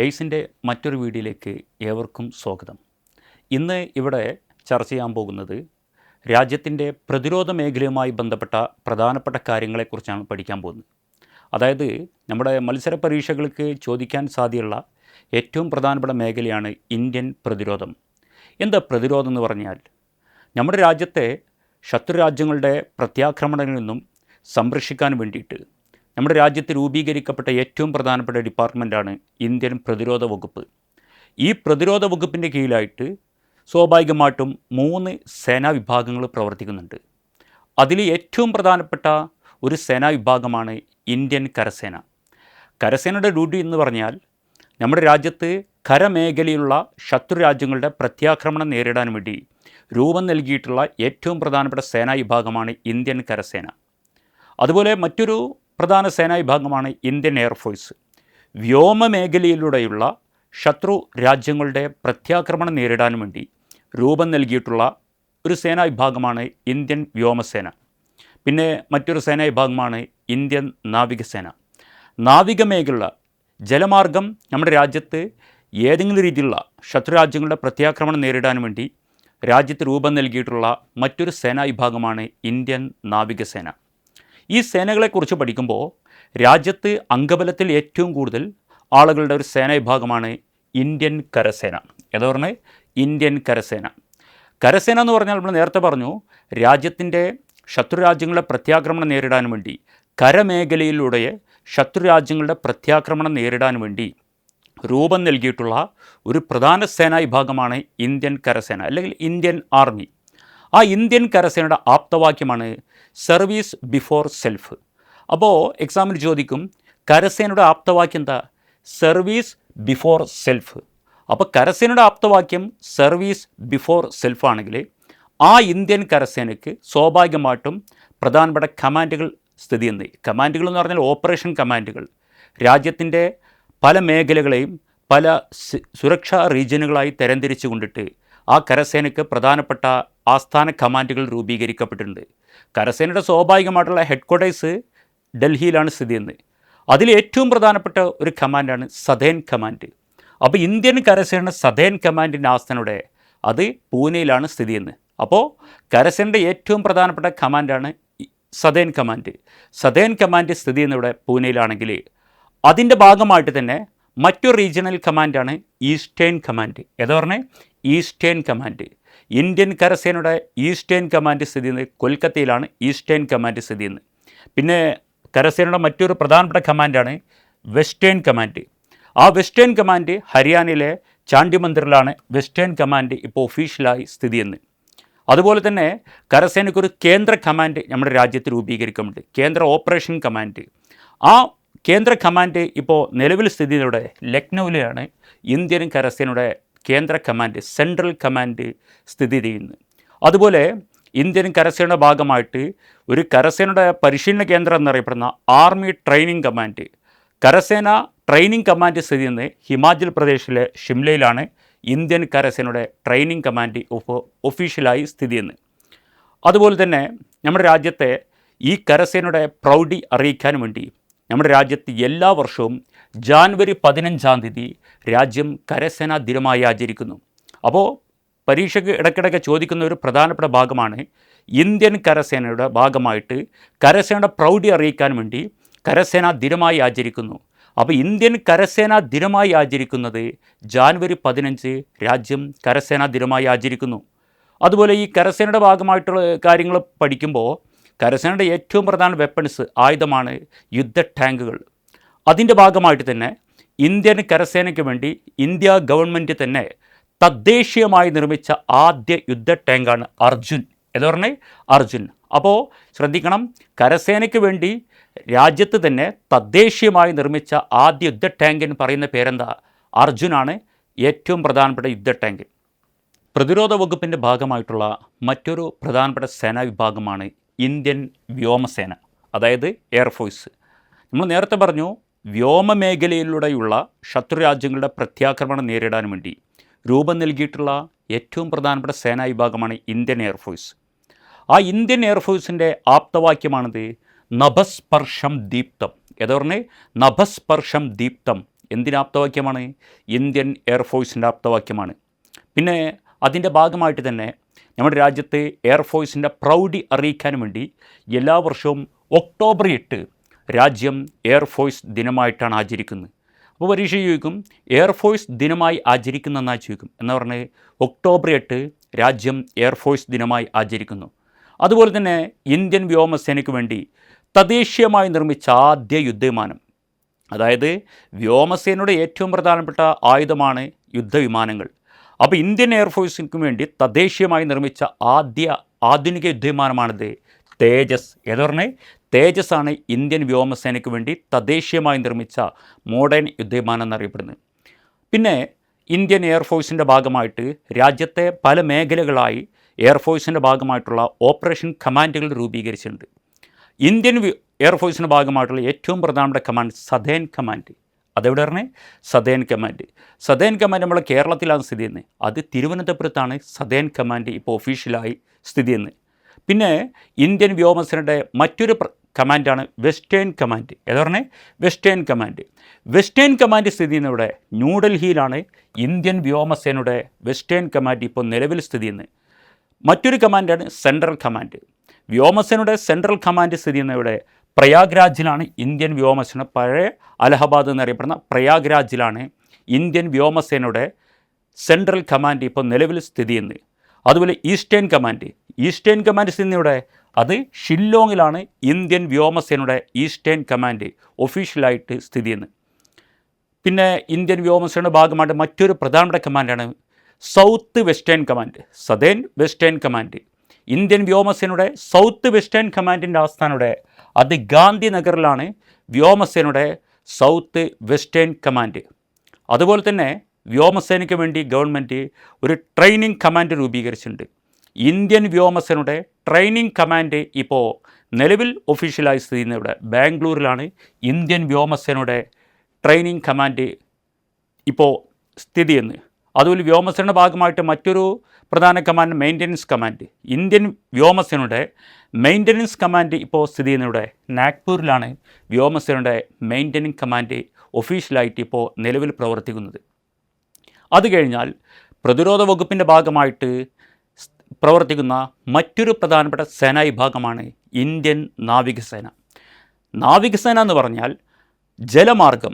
എയ്സിൻ്റെ മറ്റൊരു വീഡിയോയിലേക്ക് ഏവർക്കും സ്വാഗതം. ഇന്ന് ഇവിടെ ചർച്ച ചെയ്യാൻ പോകുന്നത് രാജ്യത്തിൻ്റെ പ്രതിരോധ മേഖലയുമായി ബന്ധപ്പെട്ട പ്രധാനപ്പെട്ട കാര്യങ്ങളെക്കുറിച്ചാണ് പഠിക്കാൻ പോകുന്നത്. അതായത് നമ്മുടെ മത്സര പരീക്ഷകൾക്ക് ചോദിക്കാൻ സാധ്യതയുള്ള ഏറ്റവും പ്രധാനപ്പെട്ട മേഖലയാണ് ഇന്ത്യൻ പ്രതിരോധം. എന്താ പ്രതിരോധം എന്ന് പറഞ്ഞാൽ നമ്മുടെ രാജ്യത്തെ ശത്രുരാജ്യങ്ങളുടെ പ്രത്യാക്രമണങ്ങളിൽ നിന്നും സംരക്ഷിക്കാൻ വേണ്ടിയിട്ട് നമ്മുടെ രാജ്യത്ത് രൂപീകരിക്കപ്പെട്ട ഏറ്റവും പ്രധാനപ്പെട്ട ഡിപ്പാർട്ട്മെൻറ്റാണ് ഇന്ത്യൻ പ്രതിരോധ വകുപ്പ്. ഈ പ്രതിരോധ വകുപ്പിൻ്റെ കീഴിലായിട്ട് സ്വാഭാവികമായിട്ടും 3 സേനാ വിഭാഗങ്ങൾ പ്രവർത്തിക്കുന്നുണ്ട്. അതിൽ ഏറ്റവും പ്രധാനപ്പെട്ട ഒരു സേനാ വിഭാഗമാണ് ഇന്ത്യൻ കരസേന. കരസേനയുടെ ഡ്യൂട്ടി എന്ന് പറഞ്ഞാൽ നമ്മുടെ രാജ്യത്ത് കരമേഖലയിലുള്ള ശത്രുരാജ്യങ്ങളുടെ പ്രത്യാക്രമണം നേരിടാൻ വേണ്ടി രൂപം നൽകിയിട്ടുള്ള ഏറ്റവും പ്രധാനപ്പെട്ട സേനാ വിഭാഗമാണ് ഇന്ത്യൻ കരസേന. അതുപോലെ മറ്റൊരു പ്രധാന സേനാ വിഭാഗമാണ് ഇന്ത്യൻ എയർഫോഴ്സ്. വ്യോമമേഖലയിലൂടെയുള്ള ശത്രു രാജ്യങ്ങളുടെ പ്രത്യാക്രമണം നേരിടാൻ വേണ്ടി രൂപം നൽകിയിട്ടുള്ള ഒരു സേനാ വിഭാഗമാണ് ഇന്ത്യൻ വ്യോമസേന. പിന്നെ മറ്റൊരു സേനാ വിഭാഗമാണ് ഇന്ത്യൻ നാവികസേന. നാവിക മേഖല ജലമാർഗം നമ്മുടെ രാജ്യത്ത് ഏതെങ്കിലും രീതിയിലുള്ള ശത്രുരാജ്യങ്ങളുടെ പ്രത്യാക്രമണം നേരിടാൻ വേണ്ടി രാജ്യത്ത് രൂപം നൽകിയിട്ടുള്ള മറ്റൊരു സേനാ വിഭാഗമാണ് ഇന്ത്യൻ നാവികസേന. ഈ സേനകളെക്കുറിച്ച് പഠിക്കുമ്പോൾ രാജ്യത്ത് അംഗബലത്തിൽ ഏറ്റവും കൂടുതൽ ആളുകളുടെ ഒരു സേനാ വിഭാഗമാണ് ഇന്ത്യൻ കരസേന. ഏതാ പറഞ്ഞാൽ ഇന്ത്യൻ കരസേന. കരസേന എന്ന് പറഞ്ഞാൽ നമ്മൾ നേരത്തെ പറഞ്ഞു, രാജ്യത്തിൻ്റെ ശത്രുരാജ്യങ്ങളുടെ പ്രത്യാക്രമണം നേരിടാൻ വേണ്ടി കരമേഖലയിലൂടെ ശത്രുരാജ്യങ്ങളുടെ പ്രത്യാക്രമണം നേരിടാൻ വേണ്ടി രൂപം നൽകിയിട്ടുള്ള ഒരു പ്രധാന സേനാ വിഭാഗമാണ് ഇന്ത്യൻ കരസേന അല്ലെങ്കിൽ ഇന്ത്യൻ ആർമി. ആ ഇന്ത്യൻ കരസേനയുടെ ആപ്തവാക്യമാണ് സർവീസ് ബിഫോർ സെൽഫ്. അപ്പോൾ എക്സാമിന് ചോദിക്കും കരസേനയുടെ ആപ്തവാക്യം എന്താ? Service before self. അപ്പോൾ കരസേനയുടെ ആപ്തവാക്യം സർവീസ് ബിഫോർ സെൽഫ് ആണെങ്കിൽ ആ ഇന്ത്യൻ കരസേനയ്ക്ക് സ്വാഭാവികമായിട്ടും പ്രധാനപ്പെട്ട കമാൻഡുകൾ സ്ഥിതി ചെയ്യുന്നത്. കമാൻഡുകൾ എന്ന് പറഞ്ഞാൽ ഓപ്പറേഷൻ കമാൻഡുകൾ. രാജ്യത്തിൻ്റെ പല മേഖലകളെയും പല സുരക്ഷാ റീജിയനുകളായി തരംതിരിച്ചു കൊണ്ടിട്ട് ആ കരസേനയ്ക്ക് പ്രധാനപ്പെട്ട ആസ്ഥാന കമാൻഡുകൾ രൂപീകരിക്കപ്പെട്ടിട്ടുണ്ട്. കരസേനയുടെ സ്വാഭാവികമായിട്ടുള്ള ഹെഡ് ക്വാർട്ടേഴ്സ് ഡൽഹിയിലാണ് സ്ഥിതി ചെയ്യുന്നത്. അതിൽ ഏറ്റവും പ്രധാനപ്പെട്ട ഒരു കമാൻഡാണ് സദേൺ കമാൻഡ്. അപ്പോൾ ഇന്ത്യൻ കരസേന സദേൺ കമാൻഡിൻ്റെ ആസ്ഥാനയുടെ അത് പൂനെയിലാണ് സ്ഥിതി ചെയ്യുന്നത്. അപ്പോൾ കരസേനയുടെ ഏറ്റവും പ്രധാനപ്പെട്ട കമാൻഡാണ് സദേൺ കമാൻഡ്. സദേൺ കമാൻഡ് സ്ഥിതി ചെയ്യുന്നവിടെ പൂനെയിലാണെങ്കിൽ അതിൻ്റെ ഭാഗമായിട്ട് തന്നെ മറ്റൊരു റീജിയണൽ കമാൻഡാണ് ഈസ്റ്റേൺ കമാൻഡ്. ഏതാ പറഞ്ഞാൽ ഈസ്റ്റേൺ കമാൻഡ്. ഇന്ത്യൻ കരസേനയുടെ ഈസ്റ്റേൺ കമാൻഡ് സ്ഥിതി ചെയ്യുന്നത് കൊൽക്കത്തയിലാണ് ഈസ്റ്റേൺ കമാൻഡ് സ്ഥിതി ചെയ്യുന്നത്. പിന്നെ കരസേനയുടെ മറ്റൊരു പ്രധാനപ്പെട്ട കമാൻഡാണ് വെസ്റ്റേൺ കമാൻഡ്. ആ വെസ്റ്റേൺ കമാൻഡ് ഹരിയാനയിലെ ചാണ്ഡിമന്ദിറിലാണ് വെസ്റ്റേൺ കമാൻഡ് ഇപ്പോൾ ഒഫീഷ്യലായി സ്ഥിതി ചെയ്യുന്നത്. അതുപോലെ തന്നെ കരസേനയ്ക്കൊരു കേന്ദ്ര കമാൻഡ് നമ്മുടെ രാജ്യത്ത് രൂപീകരിക്കുന്നുണ്ട്, കേന്ദ്ര ഓപ്പറേഷൻ കമാൻഡ്. ആ കേന്ദ്ര കമാൻഡ് ഇപ്പോൾ നിലവിൽ സ്ഥിതി ചെയ്യുന്നവിടെ ലക്നൗവിലാണ് ഇന്ത്യൻ കരസേനയുടെ കേന്ദ്ര കമാൻഡ് സെൻട്രൽ കമാൻഡ് സ്ഥിതി ചെയ്യുന്നത്. അതുപോലെ ഇന്ത്യൻ കരസേനയുടെ ഭാഗമായിട്ട് ഒരു കരസേനയുടെ പരിശീലന കേന്ദ്രം എന്നറിയപ്പെടുന്ന ആർമി ട്രെയിനിങ് കമാൻഡ്, കരസേന ട്രെയിനിങ് കമാൻഡ് സ്ഥിതി ചെയ്യുന്നത് ഹിമാചൽ പ്രദേശിലെ ഷിംലയിലാണ് ഇന്ത്യൻ കരസേനയുടെ ട്രെയിനിങ് കമാൻഡ് ഒഫീഷ്യലായി സ്ഥിതി ചെയ്യുന്നത്. അതുപോലെ തന്നെ നമ്മുടെ രാജ്യത്തെ ഈ കരസേനയുടെ പ്രൗഢി അറിയിക്കാൻ വേണ്ടി നമ്മുടെ രാജ്യത്ത് എല്ലാ വർഷവും ജാനുവരി 15-ാം തീയതി രാജ്യം കരസേനാ ദിനമായി ആചരിക്കുന്നു. അപ്പോൾ പരീക്ഷയ്ക്ക് ഇടയ്ക്കിടയ്ക്ക് ചോദിക്കുന്ന ഒരു പ്രധാനപ്പെട്ട ഭാഗമാണ് ഇന്ത്യൻ കരസേനയുടെ ഭാഗമായിട്ട് കരസേനയുടെ പ്രൗഢി അറിയിക്കാൻ വേണ്ടി കരസേനാ ദിനമായി ആചരിക്കുന്നു. അപ്പോൾ ഇന്ത്യൻ കരസേനാ ദിനമായി ആചരിക്കുന്നത് ജാനുവരി 15 രാജ്യം കരസേനാ ദിനമായി ആചരിക്കുന്നു. അതുപോലെ ഈ കരസേനയുടെ ഭാഗമായിട്ടുള്ള കാര്യങ്ങൾ പഠിക്കുമ്പോൾ കരസേനയുടെ ഏറ്റവും പ്രധാന വെപ്പൺസ് ആയുധമാണ് യുദ്ധ ടാങ്കുകൾ. അതിൻ്റെ ഭാഗമായിട്ട് തന്നെ ഇന്ത്യൻ കരസേനയ്ക്ക് വേണ്ടി ഇന്ത്യ ഗവൺമെൻറ് തന്നെ തദ്ദേശീയമായി നിർമ്മിച്ച ആദ്യ യുദ്ധ ടാങ്കാണ് അർജുൻ. എന്ന് പറഞ്ഞാൽ അർജുൻ. അപ്പോൾ ശ്രദ്ധിക്കണം, കരസേനയ്ക്ക് വേണ്ടി രാജ്യത്ത് തന്നെ തദ്ദേശീയമായി നിർമ്മിച്ച ആദ്യ യുദ്ധ ടാങ്ക് എന്ന് പറയുന്ന പേരെന്താ? അർജുനാണ് ഏറ്റവും പ്രധാനപ്പെട്ട യുദ്ധ ടാങ്ക്. പ്രതിരോധ വകുപ്പിൻ്റെ ഭാഗമായിട്ടുള്ള മറ്റൊരു പ്രധാനപ്പെട്ട സേനാ വിഭാഗമാണ് ഇന്ത്യൻ വ്യോമസേന, അതായത് എയർഫോഴ്സ്. നമ്മൾ നേരത്തെ പറഞ്ഞു, വ്യോമമേഖലയിലൂടെയുള്ള ശത്രുരാജ്യങ്ങളുടെ പ്രത്യാക്രമണം നേരിടാൻ വേണ്ടി രൂപം നൽകിയിട്ടുള്ള ഏറ്റവും പ്രധാനപ്പെട്ട സേനാ വിഭാഗമാണ് ഇന്ത്യൻ എയർഫോഴ്സ്. ആ ഇന്ത്യൻ എയർഫോഴ്സിൻ്റെ ആപ്തവാക്യമാണിത്, നഭസ്പർശം ദീപ്തം. ഏതാ പറഞ്ഞേ? നഭസ്പർശം ദീപ്തം എന്തിന് ആപ്തവാക്യമാണ്? ഇന്ത്യൻ എയർഫോഴ്സിൻ്റെ ആപ്തവാക്യമാണ്. പിന്നെ അതിൻ്റെ ഭാഗമായിട്ട് തന്നെ നമ്മുടെ രാജ്യത്ത് എയർഫോഴ്സിൻ്റെ പ്രൗഢി അറിയിക്കാനും വേണ്ടി എല്ലാ വർഷവും ഒക്ടോബർ 8 രാജ്യം എയർഫോഴ്സ് ദിനമായിട്ടാണ് ആചരിക്കുന്നത്. അപ്പോൾ പരീക്ഷ ചോദിക്കും, എയർഫോഴ്സ് ദിനമായി ആചരിക്കുന്നതെന്നാണ് ചോദിക്കും. എന്ന് പറഞ്ഞ് ഒക്ടോബർ 8 രാജ്യം എയർഫോഴ്സ് ദിനമായി ആചരിക്കുന്നു. അതുപോലെ തന്നെ ഇന്ത്യൻ വ്യോമസേനയ്ക്ക് വേണ്ടി തദ്ദേശീയമായി നിർമ്മിച്ച ആദ്യ യുദ്ധവിമാനം, അതായത് വ്യോമസേനയുടെ ഏറ്റവും പ്രധാനപ്പെട്ട ആയുധമാണ് യുദ്ധവിമാനങ്ങൾ. അപ്പോൾ ഇന്ത്യൻ എയർഫോഴ്സിന് വേണ്ടി തദ്ദേശീയമായി നിർമ്മിച്ച ആധുനിക യുദ്ധവിമാനമാണിത് തേജസ്. ഏത് പറഞ്ഞേ? തേജസ് ആണ് ഇന്ത്യൻ വ്യോമസേനയ്ക്ക് വേണ്ടി തദ്ദേശീയമായി നിർമ്മിച്ച മോഡേൺ യുദ്ധവിമാനം എന്നറിയപ്പെടുന്നത്. പിന്നെ ഇന്ത്യൻ എയർഫോഴ്സിൻ്റെ ഭാഗമായിട്ട് രാജ്യത്തെ പല മേഖലകളായി എയർഫോഴ്സിൻ്റെ ഭാഗമായിട്ടുള്ള ഓപ്പറേഷൻ കമാൻഡുകൾ രൂപീകരിച്ചിട്ടുണ്ട്. ഇന്ത്യൻ എയർഫോഴ്സിൻ്റെ ഭാഗമായിട്ടുള്ള ഏറ്റവും പ്രധാനപ്പെട്ട കമാൻഡ് സദേൺ കമാൻഡ്. അതെവിടെ പറഞ്ഞേ? Southern command. സദേൺ കമാൻഡ് നമ്മൾ കേരളത്തിലാണ് സ്ഥിതി ചെയ്യുന്നത്. അത് തിരുവനന്തപുരത്താണ് സദേൺ കമാൻഡ് ഇപ്പോൾ ഒഫീഷ്യലായി സ്ഥിതി ചെയ്യുന്നത്. പിന്നെ ഇന്ത്യൻ വ്യോമസേനയുടെ മറ്റൊരു കമാൻഡാണ് വെസ്റ്റേൺ കമാൻഡ്. ഏതാ പറഞ്ഞേ? Western command. വെസ്റ്റേൺ കമാൻഡ് സ്ഥിതി ചെയ്യുന്നവിടെ ന്യൂഡൽഹിയിലാണ് ഇന്ത്യൻ വ്യോമസേനയുടെ വെസ്റ്റേൺ കമാൻഡ് ഇപ്പോൾ നിലവിൽ സ്ഥിതി ചെയ്യുന്നത്. മറ്റൊരു കമാൻഡാണ് സെൻട്രൽ കമാൻഡ്. വ്യോമസേനയുടെ സെൻട്രൽ കമാൻഡ് സ്ഥിതി ചെയ്യുന്നവിടെ പ്രയാഗ്രാജിലാണ് ഇന്ത്യൻ വ്യോമസേന. പഴയ അലഹബാദ് എന്നറിയപ്പെടുന്ന പ്രയാഗ്രാജിലാണ് ഇന്ത്യൻ വ്യോമസേനയുടെ സെൻട്രൽ കമാൻഡ് ഇപ്പോൾ നിലവിൽ സ്ഥിതി ചെയ്യുന്നത്. അതുപോലെ ഈസ്റ്റേൺ കമാൻഡ് സ്ഥിതി ചെയ്യുന്നവിടെ അത് ഷില്ലോങ്ങിലാണ് ഇന്ത്യൻ വ്യോമസേനയുടെ ഈസ്റ്റേൺ കമാൻഡ് ഒഫീഷ്യലായിട്ട് സ്ഥിതി ചെയ്യുന്നത്. പിന്നെ ഇന്ത്യൻ വ്യോമസേനയുടെ ഭാഗമായിട്ട് മറ്റൊരു പ്രധാനപ്പെട്ട കമാൻഡാണ് south western command, southern western command. Indian വ്യോമസേനയുടെ സൗത്ത് വെസ്റ്റേൺ കമാൻഡിൻ്റെ ആസ്ഥാനയുടെ അത് ഗാന്ധിനഗറിലാണ് വ്യോമസേനയുടെ സൗത്ത് വെസ്റ്റേൺ കമാൻഡ്. അതുപോലെ തന്നെ വ്യോമസേനയ്ക്ക് വേണ്ടി ഗവൺമെൻറ് ഒരു ട്രെയിനിങ് കമാൻഡ് രൂപീകരിച്ചിട്ടുണ്ട്. ഇന്ത്യൻ വ്യോമസേനയുടെ ട്രെയിനിങ് കമാൻഡ് ഇപ്പോൾ നിലവിൽ ഒഫീഷ്യലായി സ്ഥിതി ചെയ്യുന്നത് ബാംഗ്ലൂരിലാണ് ഇന്ത്യൻ വ്യോമസേനയുടെ ട്രെയിനിങ് കമാൻഡ് ഇപ്പോൾ സ്ഥിതി ചെയ്യുന്നത്. അതുപോലെ വ്യോമസേനയുടെ ഭാഗമായിട്ട് മറ്റൊരു പ്രധാന കമാൻഡ് മെയിൻ്റനൻസ് കമാൻഡ്. ഇന്ത്യൻ വ്യോമസേനയുടെ മെയിൻ്റനൻസ് കമാൻഡ് ഇപ്പോൾ സ്ഥിതി ചെയ്യുന്നവിടെ നാഗ്പൂരിലാണ് വ്യോമസേനയുടെ മെയിൻ്റനൻസ് കമാൻഡ് ഒഫീഷ്യലായിട്ട് ഇപ്പോൾ നിലവിൽ പ്രവർത്തിക്കുന്നത്. അത് കഴിഞ്ഞാൽ പ്രതിരോധ വകുപ്പിൻ്റെ ഭാഗമായിട്ട് പ്രവർത്തിക്കുന്ന മറ്റൊരു പ്രധാനപ്പെട്ട സേനാ വിഭാഗമാണ് ഇന്ത്യൻ നാവികസേന. നാവികസേന എന്ന് പറഞ്ഞാൽ ജലമാർഗം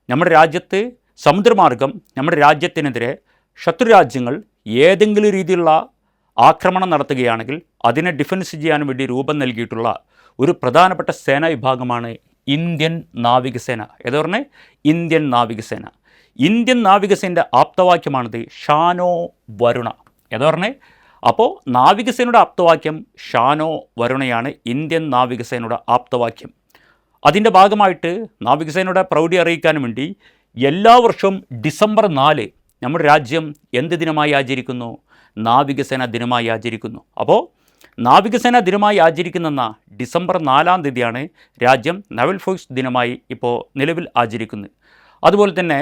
നമ്മുടെ രാജ്യത്ത്, സമുദ്രമാർഗം നമ്മുടെ രാജ്യത്തിനെതിരെ ശത്രുരാജ്യങ്ങൾ ഏതെങ്കിലും രീതിയിലുള്ള ആക്രമണം നടത്തുകയാണെങ്കിൽ അതിനെ ഡിഫൻസ് ചെയ്യാൻ വേണ്ടി രൂപം നൽകിയിട്ടുള്ള ഒരു പ്രധാനപ്പെട്ട സേനാ വിഭാഗമാണ് ഇന്ത്യൻ നാവികസേന. ഏതാ പറഞ്ഞേ? ഇന്ത്യൻ നാവികസേന. ഇന്ത്യൻ നാവികസേനയുടെ ആപ്തവാക്യമാണിത് ഷാനോ വരുണ. ഏതാ പറഞ്ഞേ? അപ്പോൾ നാവികസേനയുടെ ആപ്തവാക്യം ഷാനോ വരുണയാണ് ഇന്ത്യൻ നാവികസേനയുടെ ആപ്തവാക്യം. അതിൻ്റെ ഭാഗമായിട്ട് നാവികസേനയുടെ പ്രൗഢി അറിയിക്കാനും വേണ്ടി എല്ലാ വർഷവും ഡിസംബർ 4 നമ്മുടെ രാജ്യം എന്ത് ദിനമായി ആചരിക്കുന്നു? നാവികസേന ദിനമായി ആചരിക്കുന്നു. അപ്പോൾ നാവികസേന ദിനമായി ആചരിക്കുന്ന ഡിസംബർ 4-ാം തീയതിയാണ് രാജ്യം നവൽ ഫോഴ്സ് ദിനമായി ഇപ്പോൾ നിലവിൽ ആചരിക്കുന്നത്. അതുപോലെ തന്നെ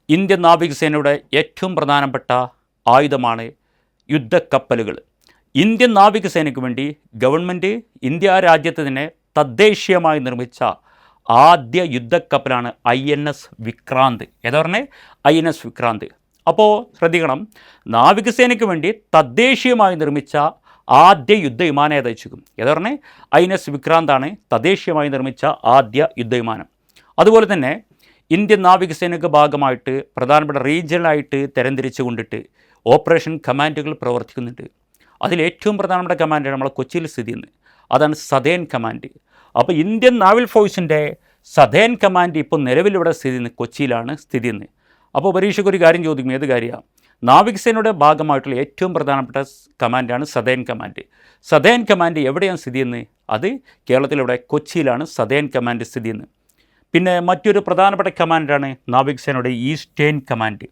ഇന്ത്യൻ നാവികസേനയുടെ ഏറ്റവും പ്രധാനപ്പെട്ട ആയുധമാണ് യുദ്ധക്കപ്പലുകൾ. ഇന്ത്യൻ നാവികസേനയ്ക്ക് വേണ്ടി ഗവൺമെൻറ് ഇന്ത്യ രാജ്യത്ത് തന്നെ തദ്ദേശീയമായി നിർമ്മിച്ച ആദ്യ യുദ്ധക്കപ്പലാണ് INS വിക്രാന്ത്. ഏതാ പറഞ്ഞേ? INS വിക്രാന്ത്. അപ്പോൾ ശ്രദ്ധിക്കണം, നാവികസേനയ്ക്ക് വേണ്ടി തദ്ദേശീയമായി നിർമ്മിച്ച ആദ്യ യുദ്ധവിമാനം ഏതയച്ചിരിക്കും? ഏതാ പറഞ്ഞേ? INS വിക്രാന്താണ് തദ്ദേശീയമായി നിർമ്മിച്ച ആദ്യ യുദ്ധവിമാനം. അതുപോലെ തന്നെ ഇന്ത്യൻ നാവികസേനയ്ക്ക് ഭാഗമായിട്ട് പ്രധാനപ്പെട്ട റീജിയണലായിട്ട് തരംതിരിച്ചു കൊണ്ടിട്ട് ഓപ്പറേഷൻ കമാൻഡുകൾ പ്രവർത്തിക്കുന്നുണ്ട്. അതിലേറ്റവും പ്രധാനപ്പെട്ട കമാൻഡാണ് നമ്മളെ കൊച്ചിയിൽ സ്ഥിതി ചെയ്യുന്നത്. അതാണ് സദേൺ കമാൻഡ്. അപ്പോൾ ഇന്ത്യൻ നാവൽ ഫോഴ്സിൻ്റെ സദേൺ കമാൻഡ് ഇപ്പോൾ നിലവിലിവിടെ സ്ഥിതി ചെയ്യുന്നത് കൊച്ചിയിലാണ് സ്ഥിതി ചെയ്യുന്നത്. അപ്പോൾ പരീക്ഷയ്ക്ക് ഒരു കാര്യം ചോദിക്കും, ഏത് കാര്യമാണ്? നാവികസേനയുടെ ഭാഗമായിട്ടുള്ള ഏറ്റവും പ്രധാനപ്പെട്ട കമാൻഡാണ് സദേൺ കമാൻഡ്. സദേൺ കമാൻഡ് എവിടെയാണ് സ്ഥിതി ചെയ്യുന്നത്? അത് കേരളത്തിലിവിടെ കൊച്ചിയിലാണ് സദേൺ കമാൻഡ് സ്ഥിതി ചെയ്യുന്നത്. പിന്നെ മറ്റൊരു പ്രധാനപ്പെട്ട കമാൻഡാണ് നാവികസേനയുടെ ഈസ്റ്റേൺ കമാൻഡ്.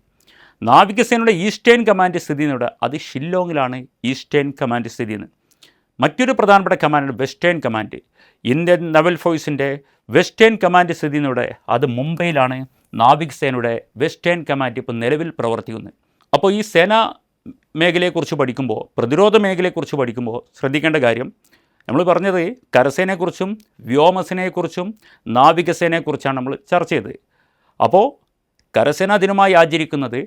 നാവികസേനയുടെ ഈസ്റ്റേൺ കമാൻഡ് സ്ഥിതി ചെയ്യുന്നത് അത് ഷില്ലോങ്ങിലാണ് ഈസ്റ്റേൺ കമാൻഡ് സ്ഥിതി ചെയ്യുന്നത്. മറ്റൊരു പ്രധാനപ്പെട്ട കമാൻഡാണ് വെസ്റ്റേൺ കമാൻഡ്. ഇന്ത്യൻ നവൽ ഫോഴ്സിൻ്റെ വെസ്റ്റേൺ കമാൻഡ് സ്ഥിതി ചെയ്യുന്നത് അത് മുംബൈയിലാണ് നാവികസേനയുടെ വെസ്റ്റേൺ കമാൻഡ് ഇപ്പോൾ നിലവിൽ പ്രവർത്തിക്കുന്നത്. അപ്പോൾ ഈ സേനാ മേഖലയെക്കുറിച്ച് പഠിക്കുമ്പോൾ, പ്രതിരോധ മേഖലയെക്കുറിച്ച് പഠിക്കുമ്പോൾ ശ്രദ്ധിക്കേണ്ട കാര്യം, നമ്മൾ പറഞ്ഞത് കരസേനയെക്കുറിച്ചും വ്യോമസേനയെക്കുറിച്ചും നാവികസേനയെക്കുറിച്ചാണ് നമ്മൾ ചർച്ച ചെയ്തത്. അപ്പോൾ കരസേനാ ദിനമായി ആചരിക്കുന്നത്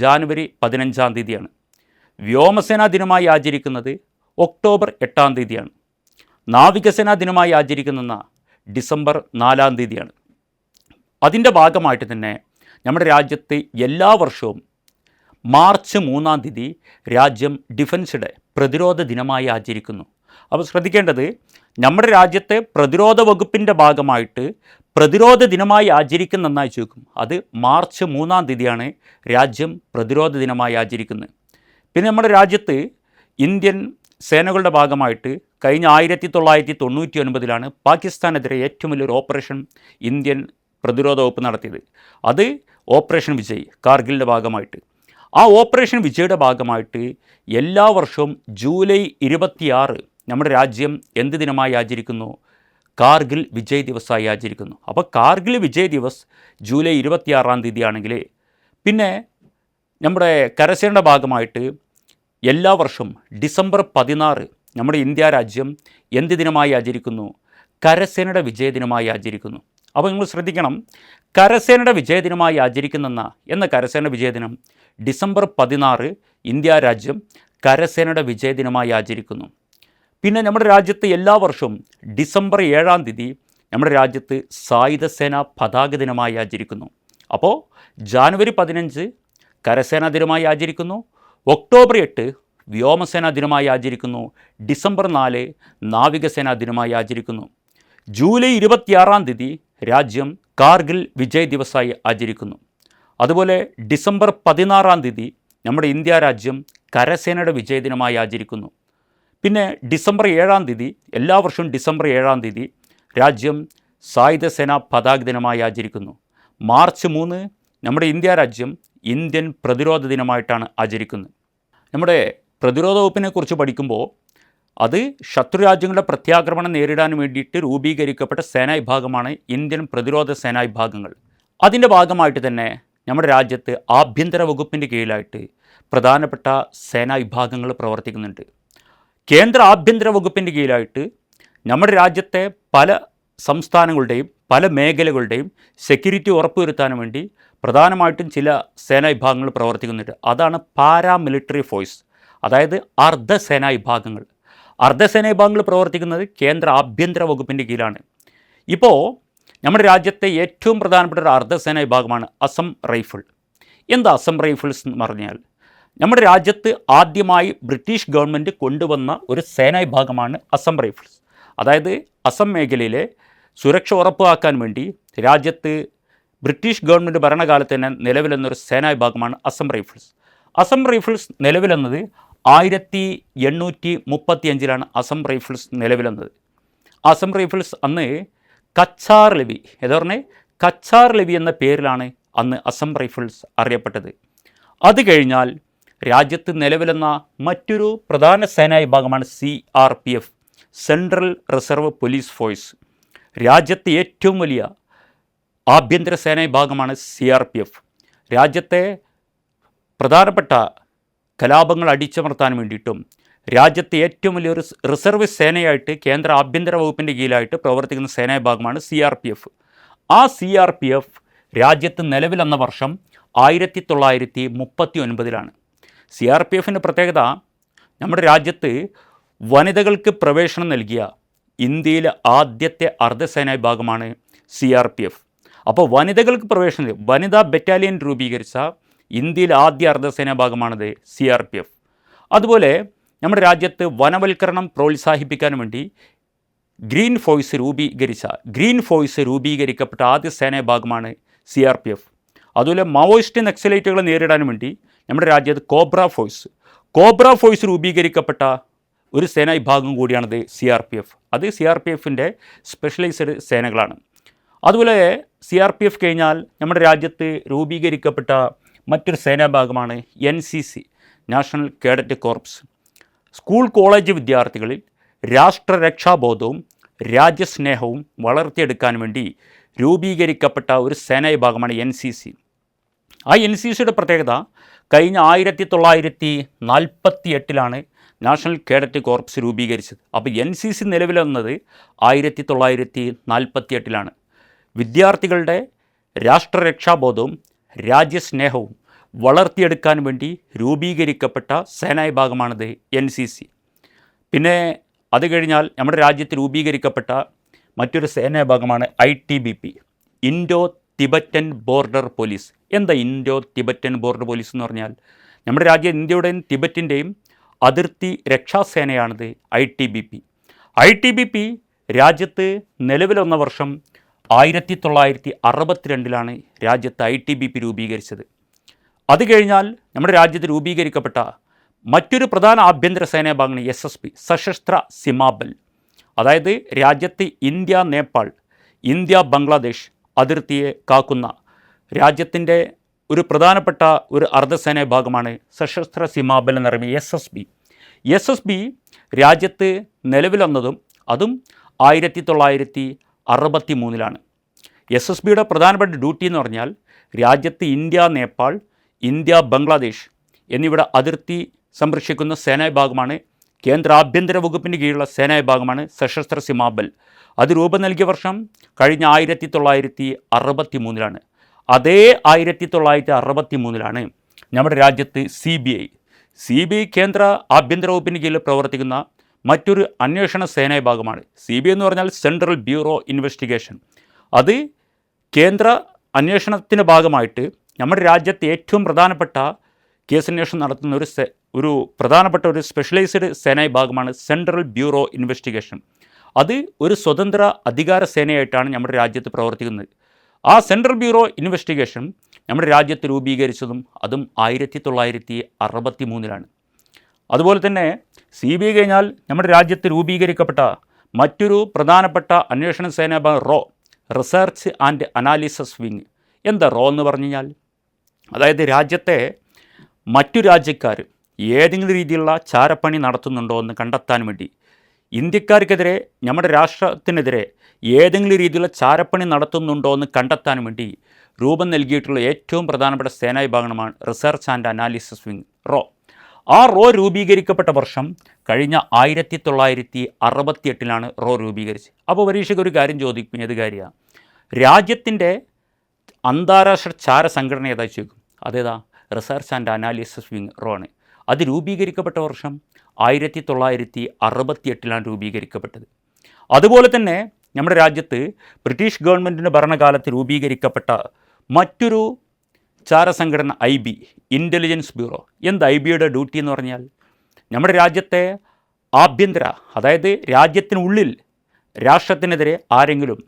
ജാനുവരി 15 തീയതിയാണ്. വ്യോമസേനാ ദിനമായി ആചരിക്കുന്നത് ഒക്ടോബർ 8 തീയതിയാണ്. നാവികസേനാ ദിനമായി ആചരിക്കുന്ന ഡിസംബർ 4 തീയതിയാണ്. അതിൻ്റെ ഭാഗമായിട്ട് തന്നെ നമ്മുടെ രാജ്യത്ത് എല്ലാ വർഷവും മാർച്ച് 3 തീയതി രാജ്യം ഡിഫൻസ് ഡേ, പ്രതിരോധ ദിനമായി ആചരിക്കുന്നു. അപ്പോൾ ശ്രദ്ധിക്കേണ്ടത്, നമ്മുടെ രാജ്യത്തെ പ്രതിരോധ വകുപ്പിൻ്റെ ഭാഗമായിട്ട് പ്രതിരോധ ദിനമായി ആചരിക്കുന്ന നന്നായി ചോദിക്കും. അത് മാർച്ച് 3 തീയതിയാണ് രാജ്യം പ്രതിരോധ ദിനമായി ആചരിക്കുന്നത്. പിന്നെ നമ്മുടെ രാജ്യത്ത് ഇന്ത്യൻ സേനകളുടെ ഭാഗമായിട്ട് കഴിഞ്ഞ 1999 പാകിസ്ഥാനെതിരെ ഏറ്റവും വലിയൊരു ഓപ്പറേഷൻ ഇന്ത്യൻ പ്രതിരോധ വകുപ്പ് നടത്തിയത്. അത് ഓപ്പറേഷൻ വിജയ്, കാർഗിലിൻ്റെ ഭാഗമായിട്ട്. ആ ഓപ്പറേഷൻ വിജയുടെ ഭാഗമായിട്ട് എല്ലാ വർഷവും ജൂലൈ 26 നമ്മുടെ രാജ്യം എന്ത് ദിനമായി ആചരിക്കുന്നു? കാർഗിൽ വിജയ് ദിവസമായി ആചരിക്കുന്നു. അപ്പോൾ കാർഗിൽ വിജയ് ദിവസ് ജൂലൈ 26 തീയതിയാണെങ്കിൽ, പിന്നെ നമ്മുടെ കരസേനയുടെ ഭാഗമായിട്ട് എല്ലാ വർഷവും ഡിസംബർ 16 നമ്മുടെ ഇന്ത്യ രാജ്യം എന്ത് ദിനമായി ആചരിക്കുന്നു? കരസേനയുടെ വിജയദിനമായി ആചരിക്കുന്നു. അപ്പോൾ നിങ്ങൾ ശ്രദ്ധിക്കണം, കരസേനയുടെ വിജയദിനമായി എന്ന കരസേനയുടെ വിജയദിനം ഡിസംബർ 16 ഇന്ത്യ രാജ്യം കരസേനയുടെ വിജയദിനമായി ആചരിക്കുന്നു. പിന്നെ നമ്മുടെ രാജ്യത്ത് എല്ലാ വർഷവും ഡിസംബർ 7 തീയതി നമ്മുടെ രാജ്യത്ത് സായുധസേന പതാക ദിനമായി ആചരിക്കുന്നു. അപ്പോൾ ജാനുവരി 15 കരസേനാ ദിനമായി ആചരിക്കുന്നു, ഒക്ടോബർ 8 വ്യോമസേനാ ദിനമായി ആചരിക്കുന്നു, ഡിസംബർ 4 നാവികസേനാ ദിനമായി ആചരിക്കുന്നു. ജൂലൈ 26 തീയതി രാജ്യം കാർഗിൽ വിജയ് ദിവസമായി ആചരിക്കുന്നു. അതുപോലെ ഡിസംബർ 16 തീയതി നമ്മുടെ ഇന്ത്യ രാജ്യം കരസേനയുടെ വിജയദിനമായി ആചരിക്കുന്നു. പിന്നെ ഡിസംബർ 7 തീയതി എല്ലാ വർഷവും ഡിസംബർ 7 തീയതി രാജ്യം സായുധസേന പതാക ദിനമായി ആചരിക്കുന്നു. മാർച്ച് 3 നമ്മുടെ ഇന്ത്യ രാജ്യം ഇന്ത്യൻ പ്രതിരോധ ദിനമായിട്ടാണ് ആചരിക്കുന്നത്. നമ്മുടെ പ്രതിരോധ വകുപ്പിനെക്കുറിച്ച് പഠിക്കുമ്പോൾ അത് ശത്രുരാജ്യങ്ങളുടെ പ്രത്യാക്രമണം നേരിടാൻ വേണ്ടിയിട്ട് രൂപീകരിക്കപ്പെട്ട സേനാ വിഭാഗമാണ് ഇന്ത്യൻ പ്രതിരോധ സേനാ വിഭാഗങ്ങൾ. അതിൻ്റെ ഭാഗമായിട്ട് തന്നെ നമ്മുടെ രാജ്യത്ത് ആഭ്യന്തര വകുപ്പിൻ്റെ കീഴിലായിട്ട് പ്രധാനപ്പെട്ട സേനാ വിഭാഗങ്ങൾ പ്രവർത്തിക്കുന്നുണ്ട്. കേന്ദ്ര ആഭ്യന്തര വകുപ്പിൻ്റെ കീഴിലായിട്ട് നമ്മുടെ രാജ്യത്തെ പല സംസ്ഥാനങ്ങളുടെയും പല മേഖലകളുടെയും സെക്യൂരിറ്റി ഉറപ്പുവരുത്താൻ വേണ്ടി പ്രധാനമായിട്ടും ചില സേനാ വിഭാഗങ്ങൾ പ്രവർത്തിക്കുന്നുണ്ട്. അതാണ് പാരാമിലിറ്ററി ഫോഴ്സ്, അതായത് അർദ്ധസേനാ വിഭാഗങ്ങൾ. അർദ്ധസേനാ വിഭാഗങ്ങൾ പ്രവർത്തിക്കുന്നത് കേന്ദ്ര ആഭ്യന്തര വകുപ്പിൻ്റെ കീഴിലാണ്. ഇപ്പോൾ നമ്മുടെ രാജ്യത്തെ ഏറ്റവും പ്രധാനപ്പെട്ട ഒരു അർദ്ധസേനാ വിഭാഗമാണ് അസം റൈഫിൾ. എന്താ അസം റൈഫിൾസ് എന്ന് പറഞ്ഞാൽ, നമ്മുടെ രാജ്യത്ത് ആദ്യമായി ബ്രിട്ടീഷ് ഗവൺമെൻറ് കൊണ്ടുവന്ന ഒരു സേനാ വിഭാഗമാണ് അസം റൈഫിൾസ്. അതായത് അസം മേഖലയിലെ സുരക്ഷ ഉറപ്പാക്കാൻ വേണ്ടി രാജ്യത്ത് ബ്രിട്ടീഷ് ഗവൺമെൻറ് ഭരണകാലത്ത് തന്നെ നിലവിലെന്നൊരു സേനാ വിഭാഗമാണ് അസം റൈഫിൾസ്. അസം റൈഫിൾസ് നിലവിലെന്നത് 1835 അസം റൈഫിൾസ് നിലവിലെന്നത്. അസം റൈഫിൾസ് അന്ന് കച്ചാർ ലെവി, ഏതാ പറഞ്ഞേ, കച്ചാർ ലെവി എന്ന പേരിലാണ് അന്ന് അസം റൈഫിൾസ് അറിയപ്പെട്ടത്. അത് കഴിഞ്ഞാൽ രാജ്യത്ത് നിലവിലെന്ന മറ്റൊരു പ്രധാന സേനാ വിഭാഗമാണ് CRPF, central reserve police force. രാജ്യത്തെ ഏറ്റവും വലിയ ആഭ്യന്തര സേനാ വിഭാഗമാണ് CRPF. രാജ്യത്തെ പ്രധാനപ്പെട്ട കലാപങ്ങൾ അടിച്ചമർത്താൻ വേണ്ടിയിട്ടും രാജ്യത്തെ ഏറ്റവും വലിയൊരു റിസർവ് സേനയായിട്ട് കേന്ദ്ര ആഭ്യന്തര വകുപ്പിൻ്റെ കീഴിലായിട്ട് പ്രവർത്തിക്കുന്ന സേനാ വിഭാഗമാണ് CRPF. ആ CRPF രാജ്യത്ത് നിലവിലെന്ന വർഷം 1939. CRPFിൻ്റെ പ്രത്യേകത, നമ്മുടെ രാജ്യത്ത് വനിതകൾക്ക് പ്രവേശനം നൽകിയ ഇന്ത്യയിലെ ആദ്യത്തെ അർദ്ധസേനാ വിഭാഗമാണ് CRPF. അപ്പോൾ വനിതകൾക്ക് പ്രവേശനം, വനിതാ ബറ്റാലിയൻ രൂപീകരിച്ച ഇന്ത്യയിലെ ആദ്യ അർദ്ധസേനാ വിഭാഗമാണത് CRPF. അതുപോലെ നമ്മുടെ രാജ്യത്ത് വനവൽക്കരണം പ്രോത്സാഹിപ്പിക്കാൻ വേണ്ടി ഗ്രീൻ ഫോഴ്സ് രൂപീകരിക്കപ്പെട്ട ആദ്യ സേനാ വിഭാഗമാണ് CRPF. അതുപോലെ മാവോയിസ്റ്റ് നക്സലൈറ്റുകളെ നേരിടാൻ വേണ്ടി നമ്മുടെ രാജ്യത്ത് കോബ്ര ഫോഴ്സ് രൂപീകരിക്കപ്പെട്ട ഒരു സേനാ വിഭാഗം കൂടിയാണത് CRPF. അത് CRPFിൻ്റെ സ്പെഷ്യലൈസ്ഡ് സേനകളാണ്. അതുപോലെ CRPF കഴിഞ്ഞാൽ നമ്മുടെ രാജ്യത്ത് രൂപീകരിക്കപ്പെട്ട മറ്റൊരു സേനാ വിഭാഗമാണ് NCC, national cadet corps. School college വിദ്യാർത്ഥികളിൽ രാഷ്ട്രരക്ഷാബോധവും രാജ്യസ്നേഹവും വളർത്തിയെടുക്കാൻ വേണ്ടി രൂപീകരിക്കപ്പെട്ട ഒരു സേനാ വിഭാഗമാണ് NCC. ആ NCCയുടെ പ്രത്യേകത, കഴിഞ്ഞ 1948 നാഷണൽ കേഡറ്റ് കോർപ്സ് രൂപീകരിച്ചത്. അപ്പോൾ NCC നിലവിൽ വന്നത് 1948. വിദ്യാർത്ഥികളുടെ രാഷ്ട്രരക്ഷാബോധവും രാജ്യസ്നേഹവും വളർത്തിയെടുക്കാൻ വേണ്ടി രൂപീകരിക്കപ്പെട്ട സേനാ വിഭാഗമാണിത് NCC. പിന്നെ അത് കഴിഞ്ഞാൽ നമ്മുടെ രാജ്യത്ത് രൂപീകരിക്കപ്പെട്ട മറ്റൊരു സേനാ വിഭാഗമാണ് ITBP, Indo Tibetan border police. എന്താ ഇൻഡോ തിബറ്റൻ ബോർഡർ പോലീസ് എന്ന് പറഞ്ഞാൽ? നമ്മുടെ രാജ്യം ഇന്ത്യയുടെയും തിബറ്റിൻ്റെയും അതിർത്തി രക്ഷാസേനയാണിത് ITBP. ITBP രാജ്യത്ത് നിലവിൽ വന്ന വർഷം 1962 രാജ്യത്ത് ITBP രൂപീകരിച്ചത്. അത് കഴിഞ്ഞാൽ നമ്മുടെ രാജ്യത്ത് രൂപീകരിക്കപ്പെട്ട മറ്റൊരു പ്രധാന ആഭ്യന്തര സേനാ വിഭാഗമാണ് SSB, സശസ്ത്ര സീമാബൽ. അതായത് രാജ്യത്ത് ഇന്ത്യ നേപ്പാൾ, ഇന്ത്യ ബംഗ്ലാദേശ് അതിർത്തിയെ കാക്കുന്ന രാജ്യത്തിൻ്റെ ഒരു പ്രധാനപ്പെട്ട ഒരു അർദ്ധസേനാ വിഭാഗമാണ് സശസ്ത്ര സീമാബൽ എന്ന് പറയുന്നത് SSB. SSB രാജ്യത്ത് നിലവിൽ വന്നതും അതും 1963. SSBയുടെ പ്രധാനപ്പെട്ട ഡ്യൂട്ടി എന്ന് പറഞ്ഞാൽ രാജ്യത്ത് ഇന്ത്യ നേപ്പാൾ, ഇന്ത്യ ബംഗ്ലാദേശ് എന്നിവിടെ അതിർത്തി സംരക്ഷിക്കുന്ന സേനാ വിഭാഗമാണ്. കേന്ദ്ര ആഭ്യന്തര വകുപ്പിന് കീഴിലുള്ള സേനാ വിഭാഗമാണ് സശസ്ത്ര സീമാബൽ. അത് രൂപം നൽകിയ വർഷം കഴിഞ്ഞ 1963. അതേ 1963 നമ്മുടെ രാജ്യത്ത് CBI കേന്ദ്ര ആഭ്യന്തര വകുപ്പിന് കീഴിൽ പ്രവർത്തിക്കുന്ന മറ്റൊരു അന്വേഷണ സേനാ വിഭാഗമാണ്. CBI എന്ന് പറഞ്ഞാൽ സെൻട്രൽ ബ്യൂറോ ഇൻവെസ്റ്റിഗേഷൻ. അത് കേന്ദ്ര അന്വേഷണത്തിൻ്റെ ഭാഗമായിട്ട് നമ്മുടെ രാജ്യത്തെ ഏറ്റവും പ്രധാനപ്പെട്ട കേസന്വേഷണം നടത്തുന്ന ഒരു പ്രധാനപ്പെട്ട ഒരു സ്പെഷ്യലൈസ്ഡ് സേനാ വിഭാഗമാണ് സെൻട്രൽ ബ്യൂറോ ഇൻവെസ്റ്റിഗേഷൻ. അത് ഒരു സ്വതന്ത്ര അധികാര സേനയായിട്ടാണ് നമ്മുടെ രാജ്യത്ത് പ്രവർത്തിക്കുന്നത്. ആ സെൻട്രൽ ബ്യൂറോ ഇൻവെസ്റ്റിഗേഷൻ നമ്മുടെ രാജ്യത്ത് രൂപീകരിച്ചതും അതും 1963. അതുപോലെ തന്നെ CBI കഴിഞ്ഞാൽ നമ്മുടെ രാജ്യത്ത് രൂപീകരിക്കപ്പെട്ട മറ്റൊരു പ്രധാനപ്പെട്ട അന്വേഷണ സേനാ വിഭാഗം റിസർച്ച് ആൻഡ് അനാലിസിസ് വിങ്. എന്താ എന്ന് പറഞ്ഞു കഴിഞ്ഞാൽ? അതായത് രാജ്യത്തെ മറ്റു രാജ്യക്കാർ ഏതെങ്കിലും രീതിയിലുള്ള ചാരപ്പണി നടത്തുന്നുണ്ടോ എന്ന് കണ്ടെത്താൻ വേണ്ടി, ഇന്ത്യക്കാർക്കെതിരെ നമ്മുടെ രാഷ്ട്രത്തിനെതിരെ ഏതെങ്കിലും രീതിയിലുള്ള ചാരപ്പണി നടത്തുന്നുണ്ടോ എന്ന് കണ്ടെത്താൻ വേണ്ടി രൂപം നൽകിയിട്ടുള്ള ഏറ്റവും പ്രധാനപ്പെട്ട സേനാ വിഭാഗമാണ് റിസർച്ച് ആൻഡ് അനാലിസിസ് വിങ് ആ രൂപീകരിക്കപ്പെട്ട വർഷം കഴിഞ്ഞ 1968 രൂപീകരിച്ചത്. അപ്പോൾ പരീക്ഷയ്ക്ക് ഒരു കാര്യം ചോദിക്കും, ഏത് കാര്യമാണ്? രാജ്യത്തിൻ്റെ അന്താരാഷ്ട്ര ചാര സംഘടന ഏതാ ചോദിക്കും? അതേതാ? റിസർച്ച് ആൻഡ് അനാലിസിസ് വിങ് ആണ്. അത് രൂപീകരിക്കപ്പെട്ട വർഷം 1968 രൂപീകരിക്കപ്പെട്ടത്. അതുപോലെ തന്നെ നമ്മുടെ രാജ്യത്ത് ബ്രിട്ടീഷ് ഗവൺമെൻറ്റിൻ്റെ ഭരണകാലത്ത് രൂപീകരിക്കപ്പെട്ട മറ്റൊരു ചാരസംഘടന IB, ഇൻ്റലിജൻസ് ബ്യൂറോ. എന്താ IBയുടെ ഡ്യൂട്ടി എന്ന് പറഞ്ഞാൽ? നമ്മുടെ രാജ്യത്തെ ആഭ്യന്തര, അതായത് രാജ്യത്തിനുള്ളിൽ രാഷ്ട്രത്തിനെതിരെ ആരെങ്കിലും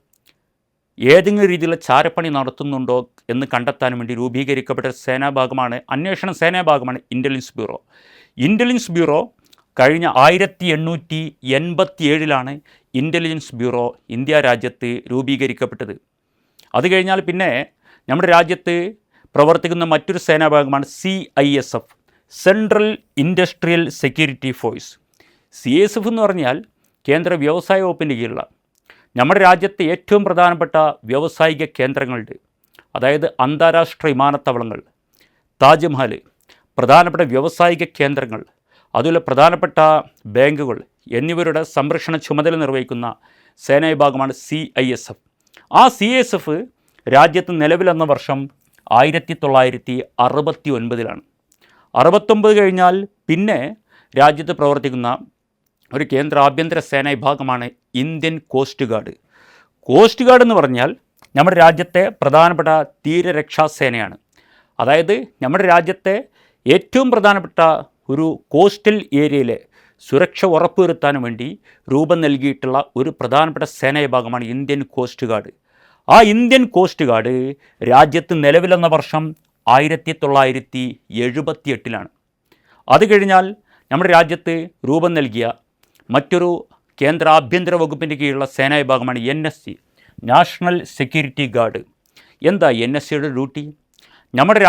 ഏതെങ്കിലും രീതിയിലുള്ള ചാരപ്പണി നടത്തുന്നുണ്ടോ എന്ന് കണ്ടെത്താൻ വേണ്ടി രൂപീകരിക്കപ്പെട്ട സേനാഭാഗമാണ്, അന്വേഷണ സേനാഭാഗമാണ് ഇൻ്റലിജൻസ് ബ്യൂറോ. ഇൻ്റലിജൻസ് ബ്യൂറോ കഴിഞ്ഞ 1887 ഇൻ്റലിജൻസ് ബ്യൂറോ ഇന്ത്യ രാജ്യത്ത് രൂപീകരിക്കപ്പെട്ടത്. അത് കഴിഞ്ഞാൽ പിന്നെ നമ്മുടെ രാജ്യത്ത് പ്രവർത്തിക്കുന്ന മറ്റൊരു സേനാഭാഗമാണ് CISF, central industrial security force. CISF എന്ന് പറഞ്ഞാൽ കേന്ദ്ര വ്യവസായ വകുപ്പിൻ്റെ കീഴിലുള്ള നമ്മുടെ രാജ്യത്തെ ഏറ്റവും പ്രധാനപ്പെട്ട വ്യാവസായിക കേന്ദ്രങ്ങളുണ്ട്. അതായത് അന്താരാഷ്ട്ര വിമാനത്താവളങ്ങൾ, താജ്മഹൽ, പ്രധാനപ്പെട്ട വ്യാവസായിക കേന്ദ്രങ്ങൾ, അതുപോലെ പ്രധാനപ്പെട്ട ബാങ്കുകൾ എന്നിവരുടെ സംരക്ഷണ ചുമതല നിർവഹിക്കുന്ന സേനാ വിഭാഗമാണ് CISF. ആ CISF രാജ്യത്ത് നിലവിൽ വന്ന വർഷം 1969. 69 കഴിഞ്ഞാൽ പിന്നെ രാജ്യത്ത് പ്രവർത്തിക്കുന്ന ഒരു കേന്ദ്ര ആഭ്യന്തര സേനാ വിഭാഗമാണ് Indian coast guard. Coast guard എന്ന് പറഞ്ഞാൽ നമ്മുടെ രാജ്യത്തെ പ്രധാനപ്പെട്ട തീരരക്ഷാസേനയാണ്. അതായത് നമ്മുടെ രാജ്യത്തെ ഏറ്റവും പ്രധാനപ്പെട്ട ഒരു കോസ്റ്റൽ ഏരിയയിലെ സുരക്ഷ ഉറപ്പുവരുത്താൻ വേണ്ടി രൂപം നൽകിയിട്ടുള്ള ഒരു പ്രധാനപ്പെട്ട സേനാ വിഭാഗമാണ് ഇന്ത്യൻ കോസ്റ്റ് ഗാർഡ്. ആ ഇന്ത്യൻ കോസ്റ്റ് ഗാർഡ് രാജ്യത്ത് നിലവിൽ വന്ന വർഷം 1978. അത് കഴിഞ്ഞാൽ നമ്മുടെ രാജ്യത്ത് രൂപം നൽകിയ മറ്റൊരു കേന്ദ്ര ആഭ്യന്തര വകുപ്പിൻ്റെ കീഴിലുള്ള സേനാ വിഭാഗമാണ് NSG, നാഷണൽ സെക്യൂരിറ്റി ഗാർഡ്. എന്താ NSGയുടെ ഡ്യൂട്ടി? നമ്മുടെ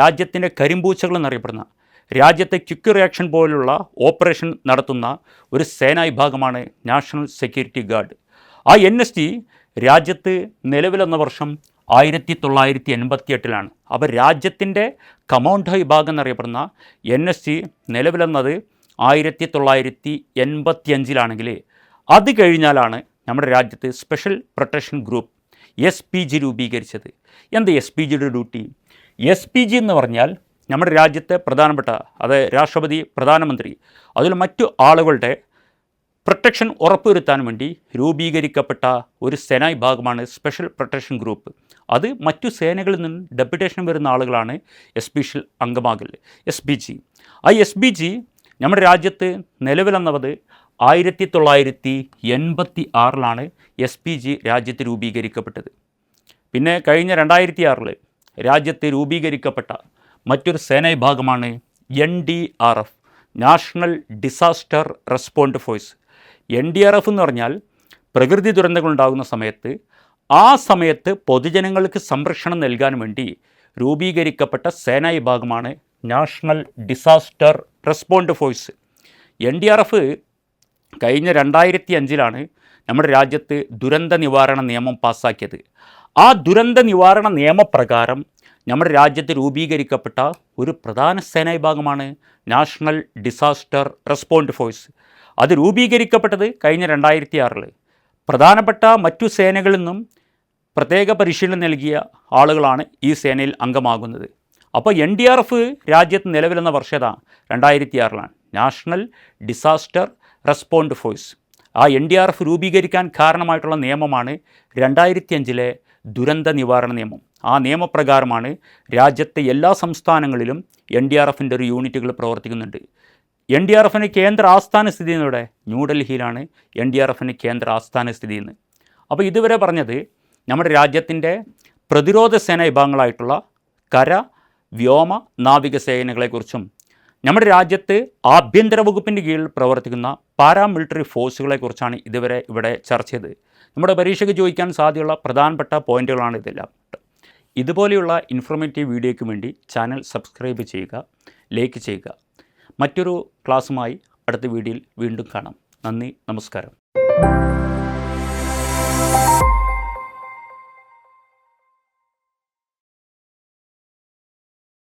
രാജ്യത്തിൻ്റെ കരിമ്പൂച്ചകൾ എന്നറിയപ്പെടുന്ന, രാജ്യത്തെ ക്വിക്ക് റിയാക്ഷൻ പോലുള്ള ഓപ്പറേഷൻ നടത്തുന്ന ഒരു സേനാ വിഭാഗമാണ് നാഷണൽ സെക്യൂരിറ്റി ഗാർഡ്. ആ NSG രാജ്യത്ത് നിലവിൽ വന്ന വർഷം 1988. അപ്പോൾ രാജ്യത്തിൻ്റെ കമാൻഡോ വിഭാഗം എന്നറിയപ്പെടുന്ന NSG നിലവിൽ വന്നത് 1985 അത് കഴിഞ്ഞാലാണ് നമ്മുടെ രാജ്യത്ത് സ്പെഷ്യൽ പ്രൊട്ടക്ഷൻ ഗ്രൂപ്പ് SPG രൂപീകരിച്ചത്. എന്ത് SPGയുടെ ഡ്യൂട്ടി? SPG എന്ന് പറഞ്ഞാൽ നമ്മുടെ രാജ്യത്തെ പ്രധാനപ്പെട്ട, അതായത് രാഷ്ട്രപതി, പ്രധാനമന്ത്രി, അതിൽ മറ്റു ആളുകളുടെ പ്രൊട്ടക്ഷൻ ഉറപ്പുവരുത്താൻ വേണ്ടി രൂപീകരിക്കപ്പെട്ട ഒരു സേനാ വിഭാഗമാണ് സ്പെഷ്യൽ പ്രൊട്ടക്ഷൻ ഗ്രൂപ്പ്. അത് മറ്റു സേനകളിൽ നിന്ന് ഡെപ്യൂട്ടേഷൻ വരുന്ന ആളുകളാണ് SPG അംഗമാകൽ. SPG നമ്മുടെ രാജ്യത്ത് നിലവിൽ വന്നത് 1986 SPG രാജ്യത്ത് രൂപീകരിക്കപ്പെട്ടത്. പിന്നെ കഴിഞ്ഞ 2006 രാജ്യത്ത് രൂപീകരിക്കപ്പെട്ട മറ്റൊരു സേനാ വിഭാഗമാണ് NDRF, national disaster respond force. NDRF എന്ന് പറഞ്ഞാൽ പ്രകൃതി ദുരന്തങ്ങൾ ഉണ്ടാകുന്ന സമയത്ത് ആ സമയത്ത് പൊതുജനങ്ങൾക്ക് സംരക്ഷണം നൽകാൻ വേണ്ടി രൂപീകരിക്കപ്പെട്ട സേനാ വിഭാഗമാണ് national disaster respond force. NDRF കഴിഞ്ഞ 2005 നമ്മുടെ രാജ്യത്ത് ദുരന്ത നിവാരണ നിയമം പാസ്സാക്കിയത്. ആ ദുരന്ത നിവാരണ നിയമപ്രകാരം നമ്മുടെ രാജ്യത്ത് രൂപീകരിക്കപ്പെട്ട ഒരു പ്രധാന സേനാ വിഭാഗമാണ് നാഷണൽ ഡിസാസ്റ്റർ റെസ്പോണ്ട് ഫോഴ്സ്. അത് രൂപീകരിക്കപ്പെട്ടത് കഴിഞ്ഞ 2006. പ്രധാനപ്പെട്ട മറ്റു സേനകളിൽ നിന്നും പ്രത്യേക പരിശീലനം നൽകിയ ആളുകളാണ് ഈ സേനയിൽ അംഗമാകുന്നത്. അപ്പോൾ NDRF രാജ്യത്ത് നിലവിൽ വന്ന വർഷത 2006 നാഷണൽ ഡിസാസ്റ്റർ റെസ്പോണ്ട് ഫോഴ്സ്. ആ NDRF രൂപീകരിക്കാൻ കാരണമായിട്ടുള്ള നിയമമാണ് 2005 ദുരന്ത നിവാരണ നിയമം. ആ നിയമപ്രകാരമാണ് രാജ്യത്തെ എല്ലാ സംസ്ഥാനങ്ങളിലും NDRFൻ്റെ ഒരു യൂണിറ്റുകൾ പ്രവർത്തിക്കുന്നുണ്ട്. NDRFന് കേന്ദ്ര ആസ്ഥാന സ്ഥിതി ചെയ്യുന്നത് ന്യൂഡൽഹിയിലാണ്. NDRFന് കേന്ദ്ര ആസ്ഥാന സ്ഥിതി ചെയ്യുന്നത്. അപ്പോൾ ഇതുവരെ പറഞ്ഞത് നമ്മുടെ രാജ്യത്തിൻ്റെ പ്രതിരോധ സേനാ വിഭാഗങ്ങളായിട്ടുള്ള കര, വ്യോമ, നാവിക സേനകളെക്കുറിച്ചും നമ്മുടെ രാജ്യത്ത് ആഭ്യന്തര വകുപ്പിൻ്റെ കീഴിൽ പ്രവർത്തിക്കുന്ന പാരാമിലിറ്ററി ഫോഴ്സുകളെക്കുറിച്ചാണ് ഇതുവരെ ഇവിടെ ചർച്ച ചെയ്തത്. നമ്മുടെ പരീക്ഷയ്ക്ക് ചോദിക്കാൻ സാധ്യതയുള്ള പ്രധാനപ്പെട്ട പോയിന്റുകളാണ് ഇതെല്ലാം. ഇതുപോലെയുള്ള ഇൻഫോർമേറ്റീവ് വീഡിയോയ്ക്ക് വേണ്ടി ചാനൽ സബ്സ്ക്രൈബ് ചെയ്യുക, ലൈക്ക് ചെയ്യുക. മറ്റൊരു ക്ലാസ്സുമായി അടുത്ത വീഡിയോയിൽ വീണ്ടും കാണാം. നന്ദി, നമസ്കാരം.